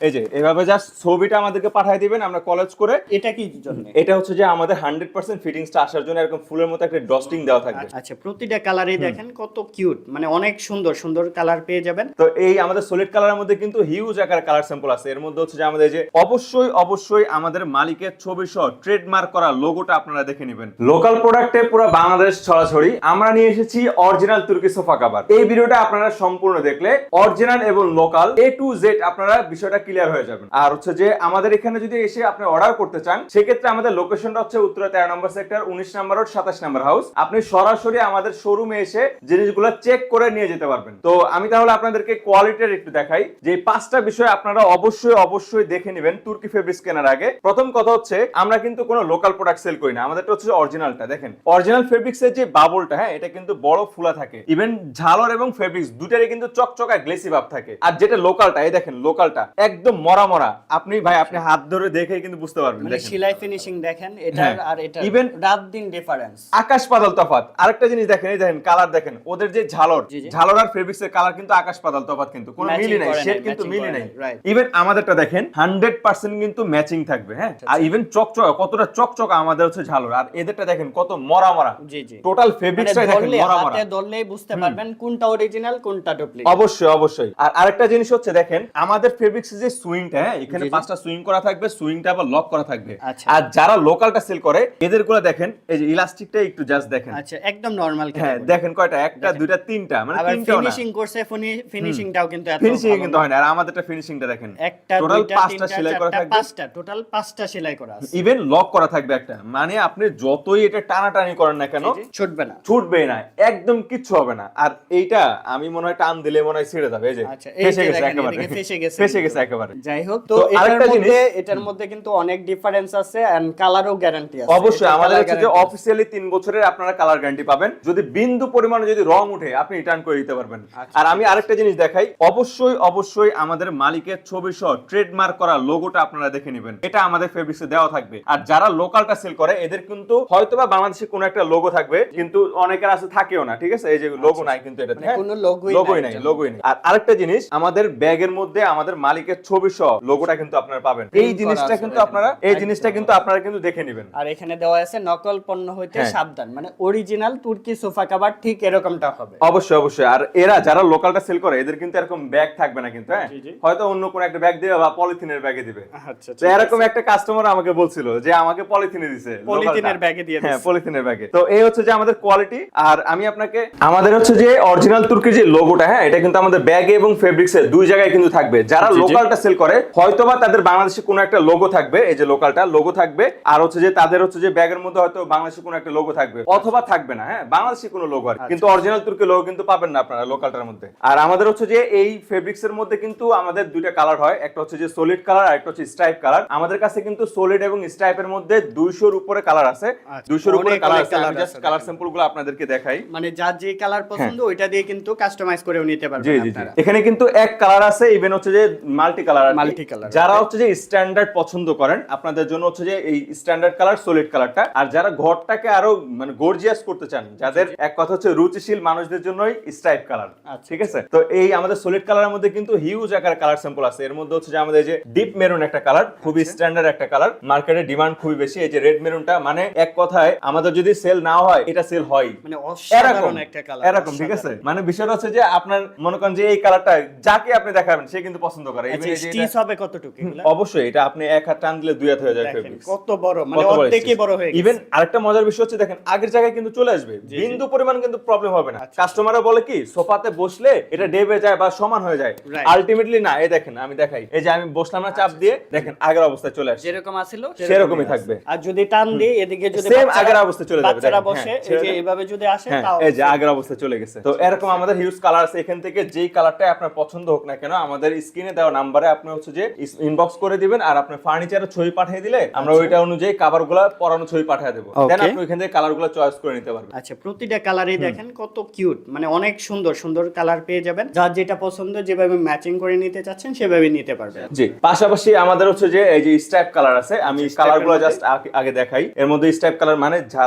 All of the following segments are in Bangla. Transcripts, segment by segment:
এই যে এভাবে জাস্ট ছবিটা আমাদেরকে পাঠিয়ে দিবেন, আমরা কলেজ করে। এটা কি জন্য? এটা হচ্ছে যে আমাদের 100% ফিটিংসটা আসার জন্য এরকম ফুলের মতো একটা ডস্টিং দেওয়া থাকবে। আচ্ছা, প্রতিটা কালারই দেখেন কত কিউট, মানে অনেক সুন্দর সুন্দর কালার পেয়ে যাবেন। তো এই আমাদের সলিড কালারের মধ্যে কিন্তু হিউজ আকার কালার স্যাম্পল আছে। এর মধ্যে হচ্ছে যে আমাদের যে অবশ্যই আমাদের মালিকের ছবি সহ ট্রেডমার্ক করা লোগোটা আপনারা দেখে নেবেন। লোকাল প্রোডাক্টে পুরো বাংলাদেশ ছড়াছড়ি। আমরা নিয়ে এসেছি অরিজিনাল তুর্কি সোফা কভার। এই ভিডিওটা আপনারা সম্পূর্ণ দেখলে অরিজিনাল এবং লোকাল A to Z আপনারা বিষয়টা ক্লিয়ার হয়ে যাবেন। আর হচ্ছে যে আমাদের এখানে যদি এসে আপনি অর্ডার করতে চান, সেক্ষেত্রে আমাদের লোকেশনটা হচ্ছে উত্তরা 13 নম্বর সেক্টর, 19 নম্বর রোড, 27 নম্বর হাউস। আপনি সরাসরি আমাদের শোরুমে এসে জিনিসগুলো চেক করে নিয়ে যেতে পারবেন। তো আমি তাহলে আপনাদেরকে কোয়ালিটির একটু দেখাই যে 5টা বিষয় আপনারা অবশ্যই দেখে নেবেন তুর্কি ফেব্রিক্স কেনার আগে। প্রথম কথা হচ্ছে আমরা কিন্তু কোনো লোকাল প্রোডাক্ট সেল করি না, আমাদেরটা হচ্ছে অরিজিনালটা। দেখেন অরিজিনাল ফেব্রিক্স এর যে বাবলটা, হ্যাঁ, এটা কিন্তু বড় ফুলা থাকে। ইভেন ঝালর এবং ফেব্রিক্স দুটারই কিন্তু চকচকা গ্লেসি ভাব থাকে। আর যেটা লোকালটা, এই দেখেন লোকালটা একদম মরা। আপনি ভাই আপনি হাত ধরে দেখে কিন্তু বুঝতে পারবেন। মানে সেলাই ফিনিশিং দেখেন এটা আর এটা, ইভেন রাত দিন ডিফারেন্স, আকাশ পাতাল তফাৎ। আরেকটা জিনিস দেখেন, এই দেখেন কালার দেখেন, ওদের যে ঝালর আর ফেব্রিক্স এর কালার কিন্তু আকাশ পাতাল তফাৎ, কিন্তু কোনো মিলই নাই, শেড কিন্তু মিলই নাই। ইভেন আমাদেরটা দেখেন 100% কিন্তু ম্যাচিং থাকবে, হ্যাঁ। আর ইভেন চকচকা, কতটা চকচকা আমাদের হচ্ছে ঝালর, আর এদেরটা দেখেন কত মরা। জি জি, টোটাল ফেব্রিক্সটাই দেখেন মরা। হাতে ধরলেই বুঝতে পারবেন কোনটা অরিজিনাল কোনটা ডুপ্লিকেট। অবশ্যই। আর আরেকটা জিনিস হচ্ছে দেখেন আমাদের ফেব্রিক্স যে সুইংটা, হ্যাঁ, এখানে 5টা সুইং করা থাকবে, সুইংটা আবার লক করা থাকবে। আর যারা লোকালটা সেল করে এদেরগুলো দেখেন, এই যে ইলাস্টিকটা একটু জাস্ট দেখেন। আচ্ছা, একদম নরমাল। হ্যাঁ, দেখেন কয়টা, একটা দুইটা তিনটা, মানে তিনটাও না। ফিনিশিং করছে, ফিনিশিংটাও কিন্তু এত ফিনিশিং কিন্তু হয় না। আর আমাদেরটা ফিনিশিংটা দেখেন, একটা টোটাল 5টা সেলাই করা থাকবে, টোটাল 5টা সেলাই করা আছে। ইভেন লক করা থাকবে একটা, মানে আপনি যতই এটা টানাটানি করেন না কেন ছুটবে না, একদম কিচ্ছু হবে না। আর এইটা আমি মনে হয় টান দিলে মনে হয় ছেড়ে যাবে। এই যে ফেসে গেছে একেবারে। যাই হোক, তো এটার মধ্যে কিন্তু অনেক ডিফারেন্স আছে এন্ড কালারও গ্যারান্টি আছে। অবশ্যই আমাদের হচ্ছে যে অফিশিয়ালি 3 বছরের আপনারা কালার গ্যারান্টি পাবেন। যদি বিন্দু পরিমাণে যদি রং উঠে আপনি রিটার্ন করে দিতে পারবেন। আর আমি আরেকটা জিনিস দেখাই, অবশ্যই আমাদের মালিকের ছবি সহ ট্রেডমার্ক করা লোগোটা আপনারা দেখে নেবেন। এটা আমাদের ফেব্রিক্সে দেওয়া থাকবে। আর যারা লোকালটা সেল করে এদের কিন্তু হয়তোবা বাংলাদেশে কোনো একটা লোগো থাকবে, কিন্তু অনেকের আছে থাকেও না, ঠিক আছে। এই যে লোগো নাই কিন্তু এটাতে, কোনো লোগোই নাই। আর আরেকটা জিনিস, আমাদের ব্যাগের মধ্যে আমাদের মালিকের ছবি সহ লোগোটা কিন্তু আপনারা পাবেন। এই জিনিসটা কিন্তু আপনারা কিন্তু দেখে নেবেন। আর এখানে দেওয়া আছে নকল পণ্য হইতে সাবধান, মানে অরিজিনাল তুর্কি সোফা কভার ঠিক এরকমটা হবে। অবশ্যই। আর এরা যারা লোকালটা সেল করে এদের কিন্তু এরকম ব্যাগ থাকবে না কিন্তু, হ্যাঁ, হয়তো অন্য কোন একটা ব্যাগ দিবে বা পলিথিনের ব্যাগে দিবে। তো এরকম একটা কাস্টমার আমাকে বলছিল যে আমাকে পলিথিনে দিছে, পলিথিনের ব্যাগে দিয়ে দিছে। হ্যাঁ, পলিথিনের ব্যাগে। তো এই হচ্ছে যে আমাদের কোয়ালিটি। আর আমি আপনাকে আমাদের হচ্ছে যে অরিজিনাল তুর্কির যে লোগোটা, হ্যাঁ, এটা কিন্তু আমাদের ব্যাগে এবং ফেব্রিক্সে দুই জায়গায় কিন্তু থাকবে। যারা লোকালটা সেল করে হয়তোবা তাদের বাংলাদেশে কোনো একটা লোগো থাকবে, এই যে লোকালটা লোগো থাকবে। আর হচ্ছে যে তাদের হচ্ছে যে ব্যাগের মধ্যে হয়তো বাংলাদেশে কোনো একটা লোগো থাকবে, অথবা থাকবে না, হ্যাঁ, বাংলাদেশে কোনো লোগো আর কিন্তু অরিজিনাল তুর্কি লোগো কিন্তু পাবেন না আপনারা লোকালটার মধ্যে। আর আমাদের হচ্ছে যে এই ফেব্রিক্স এর মধ্যে কিন্তু আমাদের দুইটা কালার হয়, একটা হচ্ছে যে সলিড কালার আর একটা হচ্ছে স্ট্রাইপ কালার। আমাদের কাছে কিন্তু সলিড এবং স্ট্রাইপের মধ্যে 200 এর উপরে কালার আছে, 200 এর উপরে কালার আছে। আমি জাস্ট কালার স্যাম্পলগুলো আপনাদেরকে দেখাই, মানে যার যে কালার পছন্দ ওইটা দিয়ে কিন্তু কাস্টমাইজ করেও নিতে পারবেন আপনারা। এখানে কিন্তু এক কালার আছে, ইভেন হচ্ছে যে মাল্টি কালার। যারা হচ্ছে যে স্ট্যান্ডার্ড পছন্দ করেন আপনাদের জন্য হচ্ছে যে এই স্ট্যান্ডার্ড কালার সলিড কালারটা। আর যারা ঘরটাকে আরো মানে গর্জিয়াস করতে চান, যাদের এক কথা হচ্ছে রুচিশীল মানুষদের জন্যই স্ট্রাইপ কালার, ঠিক আছে। তো এই আমাদের সলিড কালারের মধ্যে কিন্তু হিউজ আকার কালার স্যাম্পল আছে। এর মধ্যে হচ্ছে যে আমাদের যে ডিপ মেরুন একটা কালার, খুবই স্ট্যান্ডার্ড একটা কালার, মার্কেটে ডিমান্ড খুবই বেশি। এই যে রেড মেরুনটা, মানে এক কথায় আমাদের যদি সেল না হয় এটা সেল হয়, মানে অসাধারণ একটা কালার এরকম, ঠিক আছে। মানে বিষয়টা হচ্ছে যে আপনার মনে করেন যে এই কালারটা যাকে আপনি দেখাবেন সে কিন্তু পছন্দ করে। স্টিচ হবে কতটুকু? অবশ্যই এটা আপনি এক হাত টান দিলে দুই হাত হয়ে যায় ফেব্রিক্স। কত বড়, মানে অর্ধেকই বড় হয়ে গেছে। ইভেন আরেকটা মজার বিষয় হচ্ছে দেখেন আগের জায়গায় কিন্তু চলে আসবে, বিন্দু পরিমাণ কিন্তু প্রবলেম হবে না। কাস্টমাররা বলে কি সোফাতে বসলে এটা ডেবে যায় বা সমান হয়ে যায়, আলটিমেটলি না। এই দেখেন আমি দেখাই, এই যে আমি বসলাম না চাপ দিয়ে, দেখেন আগের অবস্থায় চলে আসে, যেরকম ছিল সেরকমই থাকবে। আর যদি টান দিই এদিকে যদি সেম আগের অবস্থায় চলে যাবে, বাচ্চারা বসে এই যে এইভাবে যদি আসে তাও এই যে আগের অবস্থায় চলে গেছে। তো এরকম আমাদের হিউজ কালার আছে। এখান থেকে যেই কালারটাই আপনার পছন্দ হোক না কেন আমাদের স্ক্রিনে দেওয়া নম্বরে আপনি হচ্ছে যে ইনবক্স করে দিবেন। আর আপনি ফার্নিচারের ছবি পাঠিয়ে দিলে আমরা ওইটা অনুযায়ী কভারগুলো পরানো ছবি পাঠিয়ে দেব, দেন আপনি ওইখান থেকে কালারগুলো চয়েস করে নিতে পারবেন। আচ্ছা, প্রতিটা কালারই দেখেন কত কিউট, মানে অনেক সুন্দর সুন্দর কালার পেয়ে যাবেন। যার যেটা পছন্দ, যেভাবে ম্যাচিং করে নিতে চাচ্ছেন সেভাবে নিতে পারবেন। জি, পাশাপাশি আমাদের হচ্ছে যে এই যে স্ট্রাইপ কালার আছে, আমি কালারগুলো জাস্ট আগে দেখাই। এর মধ্যে স্ট্রাইপ কালার মানে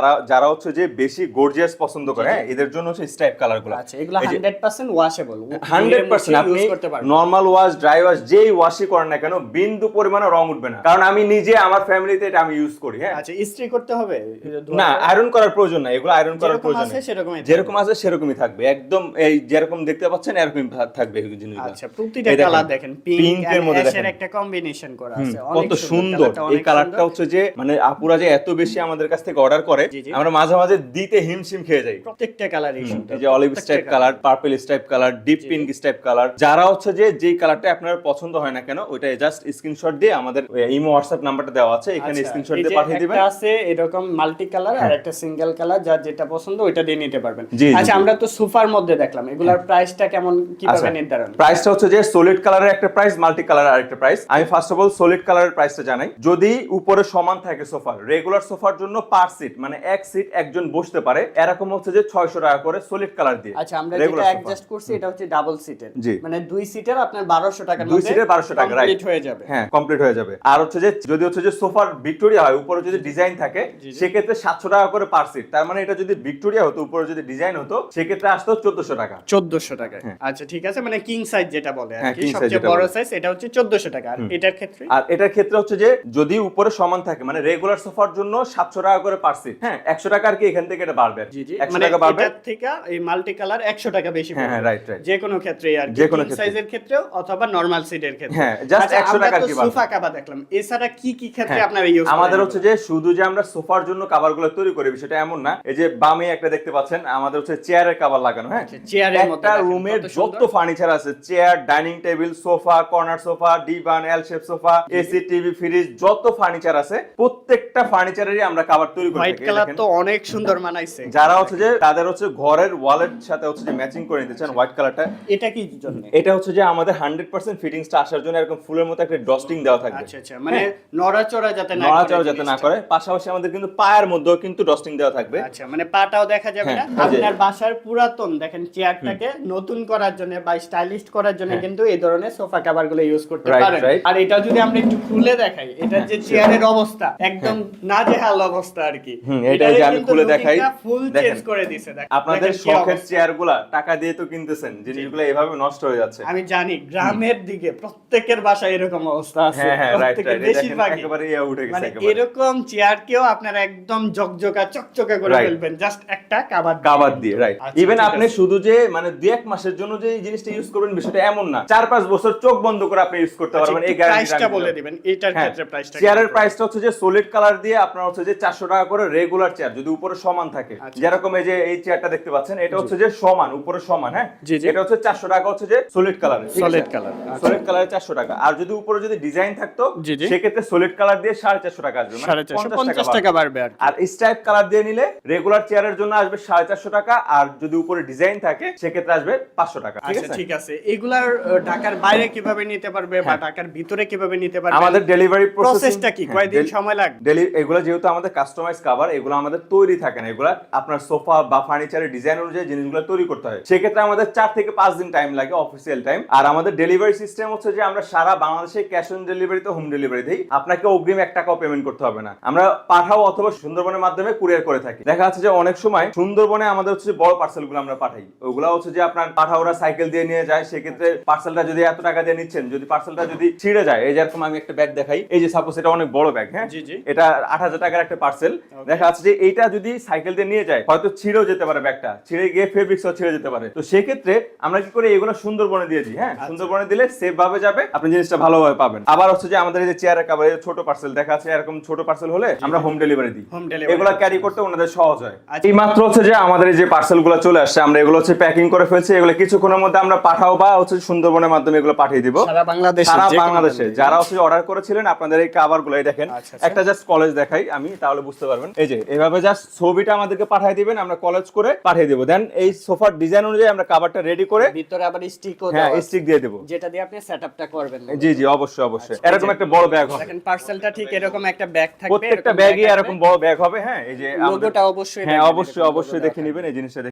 যারা হচ্ছে যে বেশি গর্জিয়াস পছন্দ করে, হ্যাঁ, এদের জন্য হচ্ছে স্ট্রাইপ কালারগুলো। আচ্ছা, এগুলো 100% ওয়াশেবল, 100% আপনি নরমাল ওয়াশ, ড্রাই ওয়াশ যে যেই ওয়াশই করেন না কেন বিন্দু পরিমাণে রং উঠবে না, কারণ আমি নিজে আমার ফ্যামিলিতে এটা আমি ইউজ করি। হ্যাঁ, আচ্ছা, ইস্ত্রি করতে হবে? না, আয়রন করার প্রয়োজন নাই, এগুলো আয়রন করার যেরকম প্রয়োজন আছে নেই, সেরকমই যেরকম আছে সেরকমই থাকবে, একদম এই যেরকম দেখতে পাচ্ছেন এরকমই থাকবে এই জিনিসগুলো। আচ্ছা, প্রতিটা কালার দেখেন পিঙ্ক এর মধ্যে অ্যাশের দেখেন একটা কম্বিনেশন করা হুম, আছে, কত সুন্দর এই কালারটা হচ্ছে যে মানে আপুরা যে এত বেশি আমাদের কাছ থেকে অর্ডার করে, জি, জি। আমরা মাঝে মাঝে দিতে হিমশিম খেয়ে যাই। প্রত্যেকটা কালারই সুন্দর, এই যে olive স্টাইপ colour, purple স্টাইপ colour, deep pink স্টাইপ colour, যারা হচ্ছে যে যেই কালারটা আপনার পছন্দ হয় না কেন ওইটা জাস্ট স্ক্রিনশট দিয়ে আমাদের ইমো হোয়াটসঅ্যাপ নাম্বারটা দেওয়া আছে, এখানে স্ক্রিনশট দিয়ে পাঠিয়ে দিবেন। একটা আছে এরকম মাল্টি কালার আর একটা সিঙ্গেল কালার, যার যেটা পছন্দ ওইটা দিয়ে নিতে পারবেন। জি, জি, আচ্ছা, জি। আমরা তো সোফার মধ্যে দেখলাম, এগুলার প্রাইসটা কেমন, কিভাবে নির্ধারণ? প্রাইসটা হচ্ছে যে সলিড কালারের একটা প্রাইস, মাল্টি কালারের আরেকটা প্রাইস। আমি ফার্স্ট অফ অল সলিড কালারের প্রাইসটা জানাই। যদি উপরে সমান থাকে সোফার, রেগুলার সোফার জন্য পার সিট মানে এক সিট একজন বসতে পারে, এরকম হচ্ছে যে 600 টাকা করে সলিড কালার দিয়ে। আচ্ছা, আমরা Regular যেটা sofa। অ্যাডজাস্ট করছি এটা হচ্ছে ডাবল সিটের, জি। মানে দুই সিটের আপনার 1200 টাকার দুই মধ্যে সিটের 1200 টাকা, রাইট, কমপ্লিট হয়ে যাবে। হ্যাঁ, কমপ্লিট হয়ে যাবে। আর হচ্ছে যে যদি হচ্ছে যে সোফার ভিক্টোরিয়া হয়, উপরে যদি ডিজাইন থাকে সেক্ষেত্রে 700 টাকা করে পার সিট। তার মানে এটা যদি ভিক্টোরিয়া হতো, উপরে যদি ডিজাইন হতো সেক্ষেত্রে আসতো 1400 টাকা। 1400 টাকা। আচ্ছা, ঠিক আছে, মানে কিং সাইজ যেটা বলে আর হ্যাঁ, কি, king size সবচেয়ে যেটা বড় বলে। সাইজ এটা হচ্ছে 1400 টাকা। আর এটার ক্ষেত্রে? আর এটার ক্ষেত্রে হচ্ছে যে যদি উপরে সমান থাকে মানে রেগুলার সোফার জন্য 700 টাকা করে পার সিট। হ্যাঁ, 100 টাকা আর কি এখান থেকে এটা বাড়বে, জি, জি, 100 মানে টাকা বাড়বে। এটার থেকে এই মাল্টি কালার 100 টাকা বেশি হ্যাঁ, পড়বে। Right, right. যে কোনো ক্ষেত্রে আর কি, যে কোনো কিং ক্ষেত্রে। সাইজের ক্ষেত্রেও অথবা নরমাল সিটের ক্ষেত্রে। হ্যাঁ, just আচ্ছা, 100 আমরা টাকা তো আর কি বাড়বে। সোফা কভার দেখলাম, এছাড়া কি কি ক্ষেত্রে হ্যাঁ, আপনারা ইউজ করেন? আমাদের হচ্ছে যে শুধু যে আমরা সোফার জন্য কভারগুলো তৈরি করি বিষয়টা এমন না। এই যে বামে একটা দেখতে পাচ্ছেন আমাদের হচ্ছে চেয়ারের কভার লাগানো। হ্যাঁ, চেয়ারের মধ্যে একটা দেখেন রুমের কত যত সুন্দর। ফার্নিচার আছে, chair, dining table, sofa, corner sofa, divan, এল shape sofa, AC, TV, fridge, যত ফার্নিচার আছে প্রত্যেকটা ফার্নিচারেরই আমরা কভার তৈরি করে হোয়াইট থাকি। কালার দেখেন, তো অনেক সুন্দর মানাইছে। যারা হচ্ছে যে তাদের হচ্ছে ঘরের ওয়ালের সাথে হচ্ছে যে ম্যাচিং করে নিতে চান হোয়াইট কালারটা, এটা কি জন্য? এটা হচ্ছে যে আমাদের 100% ফিটিংসটা আসার জন্য এরকম ফুলের মতো একটা ডস্টিং দেওয়া থাকবে। আচ্ছা, আচ্ছা, মানে নড়াচড়া যাতে না করে, নড়াচড়া যাতে না জিনিসটা। করে। পাশাপাশি আমাদের কিন্তু পায়ের মধ্যেও কিন্তু ডস্টিং দেওয়া থাকবে। আচ্ছা, মানে পাটাও দেখা যাবে না। হ্যাঁ, এই যে- আপনার বাসার পুরাতন দেখেন চেয়ারটাকে নতুন করার জন্য বা স্টাইলিশ করার জন্য কিন্তু এই ধরনের সোফা কভার গুলো ইউজ করতে Right, পারেন। right. আর এটা যদি আমরা একটু খুলে দেখাই, এটা যে চেয়ারের অবস্থা একদম নাজেহাল অবস্থা আর কি। এটাই যে আমি খুলে দেখাই, ফুল দেখেন। চেঞ্জ করে দিয়েছে। আপনাদের দেখেন কি শখের অবস্থা। চেয়ারগুলা টাকা দিয়ে তো কিনতেছেন, জিনিসগুলো এভাবে নষ্ট হয়ে যাচ্ছে। আমি জানি গ্রামের দিকে প্রত্যেকের বাসায় এরকম অবস্থা আছে। হ্যাঁ, হ্যাঁ, রাইট, প্রত্যেকের রাইট। বেশিরভাগই। একেবারে ইয়া উঠে গেছে মানে একেবারে। এরকম চেয়ার কেও আপনারা একদম জকজকা চকচকা করে Right. ফেলবেন জাস্ট একটা কাভার কাভার দিয়ে, রাইট। আচ্ছা, ইভেন ঠিক আপনি আছে। শুধু যে মানে 2-1 মাসের জন্য যে এই জিনিসটা ইউজ করবেন বিষয়টা এমন না, 4-5 বছর চোখ বন্ধ করে আপনি ইউজ করতে পারবেন। এই প্রাইসটা বলে দিবেন, এটার হ্যাঁ, ক্ষেত্রে প্রাইসটা চেয়ারের প্রাইসটা হচ্ছে যে সলিড কালার দিয়ে আপনার হচ্ছে যে 400 টাকা করে রেগুলার চেয়ার যদি উপরে সমান থাকে। আচ্ছা। যেরকম এই যে এই চেয়ারটা দেখতে পাচ্ছেন এটা হচ্ছে যে সমান, উপরে সমান। হ্যাঁ, জি, জি। এটা হচ্ছে 400 টাকা হচ্ছে যে সলিড কালার। Solid color, আচ্ছা। সলিড কালারে 400 টাকা। আর যদি উপরে যদি ডিজাইন থাকতো জি, জি। সেক্ষেত্রে সলিড কালার দিয়ে 450 টাকা আসবে, মানে 450 টাকা বাড়বে আর কি। আর স্ট্রাইপ কালার দিয়ে নিলে রেগুলার চেয়ারের জন্য আসবে 450 টাকা, আর যদি উপরে ডিজাইন থাকে সেক্ষেত্রে আসবে 500 টাকা। ঠিক আচ্ছা, আছে, ঠিক আছে। এগুলার ঢাকার বাইরে কিভাবে নিতে পারবে বা ঢাকার ভিতরে কিভাবে নিতে পারবে? আমাদের ডেলিভারি প্রসেসটা কি, কয়দিন সময় লাগবে? এগুলো যেহেতু আমাদের কাস্টমাইজ কভার, এগুলো আমাদের তৈরি থাকে না, এগুলো আপনার সোফা বা ফার্নিচারের ডিজাইন অনুযায়ী জিনিসগুলো তৈরি করতে হয়। সেক্ষেত্রে আমাদের 4 থেকে 5 দিন টাইম লাগে, অফিসিয়াল টাইম। আর আমাদের ডেলিভারি সিস্টেম হচ্ছে যে আমরা সারা বাংলাদেশে ক্যাশ অন ডেলিভারিতে হোম ডেলিভারি দিই। আপনাকে অগ্রিম 1 টাকাও পেমেন্ট করতে হবে না। আমরা পাঠাও অথবা সুন্দরবনের মাধ্যমে কুরিয়ার করে থাকি। দেখা যাচ্ছে যে অনেক সময় সুন্দরবনে আমাদের হচ্ছে যে বড় পার্সেলগুলো আমরা পাঠাই, ওগুলা হচ্ছে যে আপনার পাঠাওরা সাইকেল দিয়ে নিয়ে যায়। সেক্ষেত্রে পার্সেলটা যদি এত টাকা দিয়ে নিচ্ছেন, যদি পার্সেলটা যদি ছিঁড়ে যায়, এই যেরকম আমি একটা ব্যাগ দেখাই, এই যে সাপোজ এটা অনেক বড় ব্যাগ, হ্যাঁ, জি, জি। এটা 8000 টাকার একটা পার্সেল। দেখা যাচ্ছে যে এইটা যদি সাইকেল দিয়ে নিয়ে যায় হয়তো ছিঁড়েও যেতে পারে, ব্যাগটা ছিঁড়ে গিয়ে ফেব্রিক্সও ছিঁড়ে যেতে পারে। তো সেক্ষেত্রে আমরা কি করি, এগুলো সুন্দরবনে দিয়ে দিই। হ্যাঁ, সুন্দরবনে দিলে সেফ ভাবে যাবে, আপনি জিনিসটা ভালোভাবে পাবেন। আবার হচ্ছে যে আমাদের এই যে চেয়ারের কভার, এই ছোট পার্সেল দেখা আছে, এরকম ছোট পার্সেল হলে আমরা হোম ডেলিভারি দিই। Home delivery এগুলো ক্যারি করতে ওনাদের সহজ হয়। আচ্ছা। এই মাত্র হচ্ছে যে আমাদের এই যে পার্সেলগুলো চলে আসছে, আমরা এগুলো হচ্ছে প্যাকিং করে ফেলছি। এগুলো কিছুক্ষণের মধ্যে আমরা পাঠাও বা হচ্ছে সুন্দরবনের মাধ্যমে এগুলো পাঠিয়ে দিব সারা বাংলাদেশে, সারা যে কোনো বাংলাদেশে। জায়গায়। যারা হচ্ছে অর্ডার করেছিলেন আপনাদের এই কভারগুলো এই দেখেন, আচ্ছা, আচ্ছা। একটা জাস্ট কলেজ দেখাই আমি, তাহলে বুঝতে পারবেন। এই যে এভাবে জাস্ট ছবিটা আমাদেরকে পাঠিয়ে দিবেন, আমরা কলেজ করে পাঠিয়ে দেব। দেন এই সোফার ডিজাইন অনুযায়ী আমরা কভারটা রেডি করে, ভিতরে আবার স্টিকও হ্যাঁ, দেওয়া আছে, স্টিক দিয়ে দেব, যেটা দিয়ে আপনি সেটআপটা করবেন। জি জি, অবশ্যই অবশ্যই। এরকম একটা বড় ব্যাগ হবে, দেখেন পার্সেলটা ঠিক এরকম একটা ব্যাগ থাকবে, প্রত্যেকটা এরকম ব্যাগই bag এরকম বড় ব্যাগ হবে। হ্যাঁ, এই যে আমাদের- লোগোটা অবশ্যই হ্যাঁ, দেখবেন, অবশ্যই এরকম অবশ্যই logo দেখে দেওয়া নেবেন এই জিনিসটা।